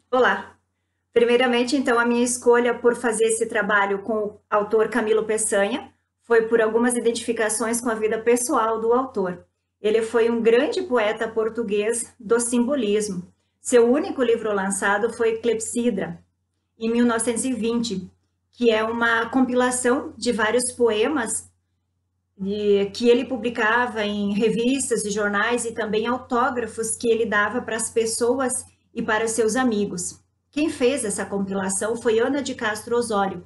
Olá! Primeiramente, então, a minha escolha por fazer esse trabalho com o autor Camilo Peçanha foi por algumas identificações com a vida pessoal do autor. Ele foi um grande poeta português do simbolismo. Seu único livro lançado foi Clepsidra, em 1920, que é uma compilação de vários poemas que ele publicava em revistas e jornais e também autógrafos que ele dava para as pessoas e para seus amigos. Quem fez essa compilação foi Ana de Castro Osório,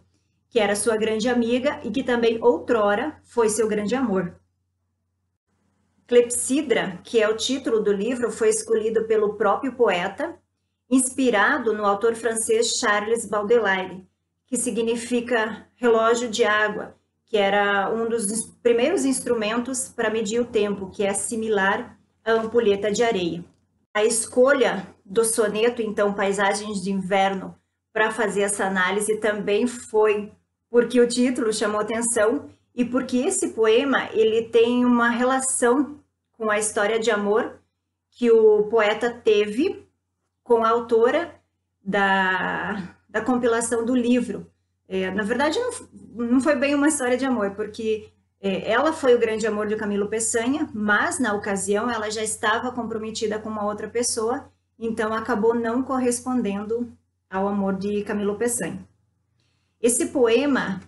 que era sua grande amiga e que também outrora foi seu grande amor. Clepsidra, que é o título do livro, foi escolhido pelo próprio poeta, inspirado no autor francês Charles Baudelaire, que significa relógio de água, que era um dos primeiros instrumentos para medir o tempo, que é similar à ampulheta de areia. A escolha do soneto, então, Paisagens de Inverno, para fazer essa análise também foi porque o título chamou atenção e porque esse poema ele tem uma relação com a história de amor que o poeta teve com a autora da compilação do livro. Na verdade, não foi bem uma história de amor, porque ela foi o grande amor de Camilo Peçanha, mas na ocasião ela já estava comprometida com uma outra pessoa, então acabou não correspondendo ao amor de Camilo Peçanha. Esse poema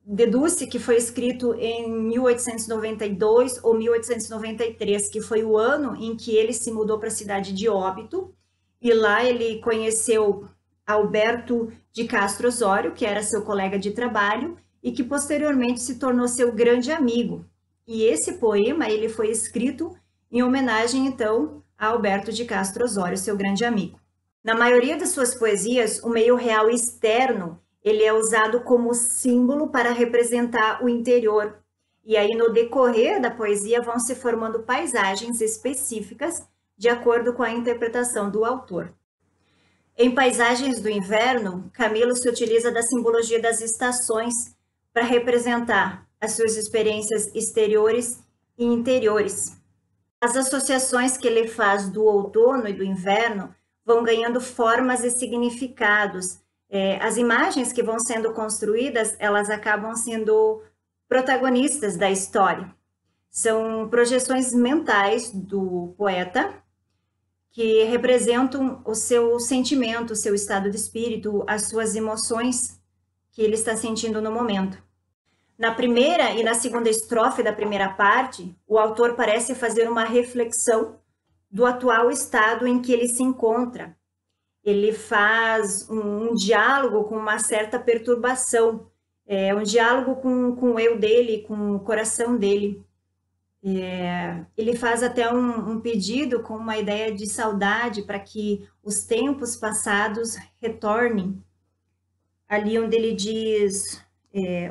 deduz-se que foi escrito em 1892 ou 1893, que foi o ano em que ele se mudou para a cidade de Óbito, e lá ele conheceu Alberto de Castro Osório, que era seu colega de trabalho e que posteriormente se tornou seu grande amigo. E esse poema ele foi escrito em homenagem então a Alberto de Castro Osório, seu grande amigo. Na maioria das suas poesias, o meio real externo ele é usado como símbolo para representar o interior. E aí no decorrer da poesia vão se formando paisagens específicas de acordo com a interpretação do autor. Em Paisagens do Inverno, Camilo se utiliza da simbologia das estações para representar as suas experiências exteriores e interiores. As associações que ele faz do outono e do inverno vão ganhando formas e significados. As imagens que vão sendo construídas, elas acabam sendo protagonistas da história. São projeções mentais do poeta que representam o seu sentimento, o seu estado de espírito, as suas emoções que ele está sentindo no momento. Na primeira e na segunda estrofe da primeira parte, o autor parece fazer uma reflexão do atual estado em que ele se encontra. Ele faz um diálogo com uma certa perturbação, um diálogo com o eu dele, com o coração dele. Ele faz até um pedido com uma ideia de saudade para que os tempos passados retornem. Ali onde ele diz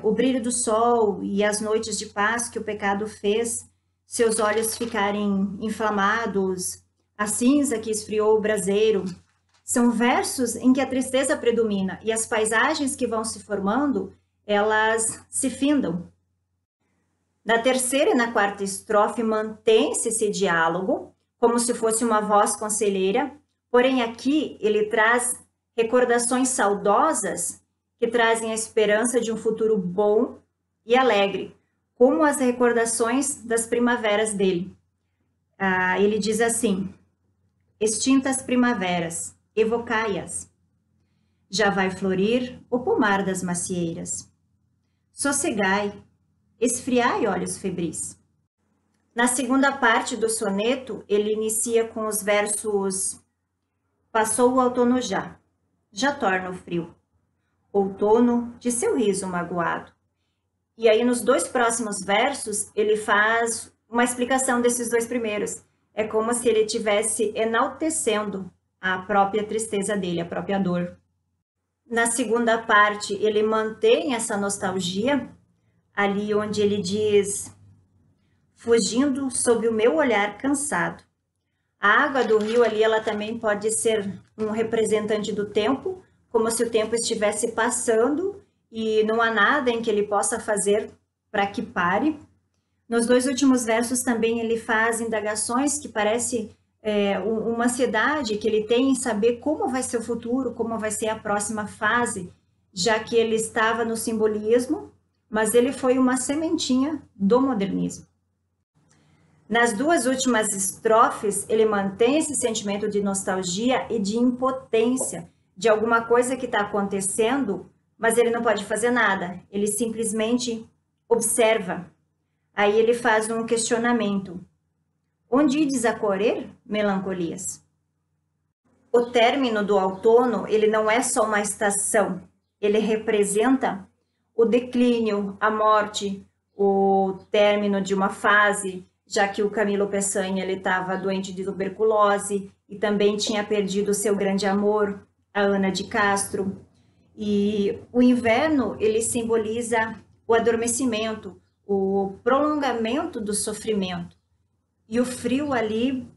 o brilho do sol e as noites de paz que o pecado fez, seus olhos ficarem inflamados, a cinza que esfriou o braseiro. São versos em que a tristeza predomina e as paisagens que vão se formando, elas se findam. Na terceira e na quarta estrofe mantém-se esse diálogo, como se fosse uma voz conselheira, porém aqui ele traz recordações saudosas que trazem a esperança de um futuro bom e alegre, como as recordações das primaveras dele. Ele diz assim: extintas primaveras, evocai-as. Já vai florir o pomar das macieiras. Sossegai, esfriai olhos febris. Na segunda parte do soneto, ele inicia com os versos: passou o outono já torna o frio. Outono de seu riso magoado. E aí nos dois próximos versos, ele faz uma explicação desses dois primeiros. É como se ele estivesse enaltecendo a própria tristeza dele, a própria dor. Na segunda parte, ele mantém essa nostalgia, ali onde ele diz: fugindo sob o meu olhar cansado. A água do rio ali, ela também pode ser um representante do tempo, como se o tempo estivesse passando e não há nada em que ele possa fazer para que pare. Nos dois últimos versos também ele faz indagações que parece uma ansiedade que ele tem em saber como vai ser o futuro, como vai ser a próxima fase, já que ele estava no simbolismo, mas ele foi uma sementinha do modernismo. Nas duas últimas estrofes, ele mantém esse sentimento de nostalgia e de impotência de alguma coisa que está acontecendo, mas ele não pode fazer nada, ele simplesmente observa. Aí ele faz um questionamento. Onde ides a correr, melancolias? O término do outono, ele não é só uma estação, ele representa o declínio, a morte, o término de uma fase, já que o Camilo Peçanha ele estava doente de tuberculose e também tinha perdido seu grande amor, a Ana de Castro. E o inverno, ele simboliza o adormecimento, o prolongamento do sofrimento. E o frio ali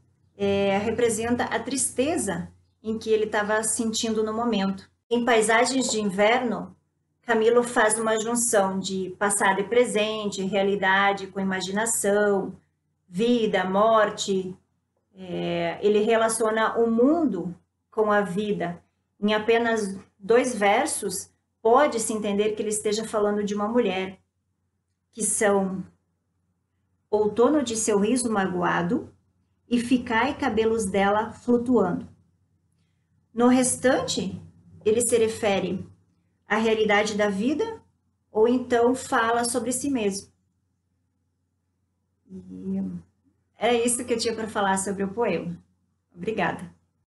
representa a tristeza em que ele estava sentindo no momento. Em Paisagens de Inverno, Camilo faz uma junção de passado e presente, realidade com imaginação, vida, morte. Ele relaciona o mundo com a vida. Em apenas 2 versos, pode-se entender que ele esteja falando de uma mulher, que são outono de seu riso magoado e ficai cabelos dela flutuando. No restante, ele se refere à realidade da vida ou então fala sobre si mesmo. E é isso que eu tinha para falar sobre o poema. Obrigada.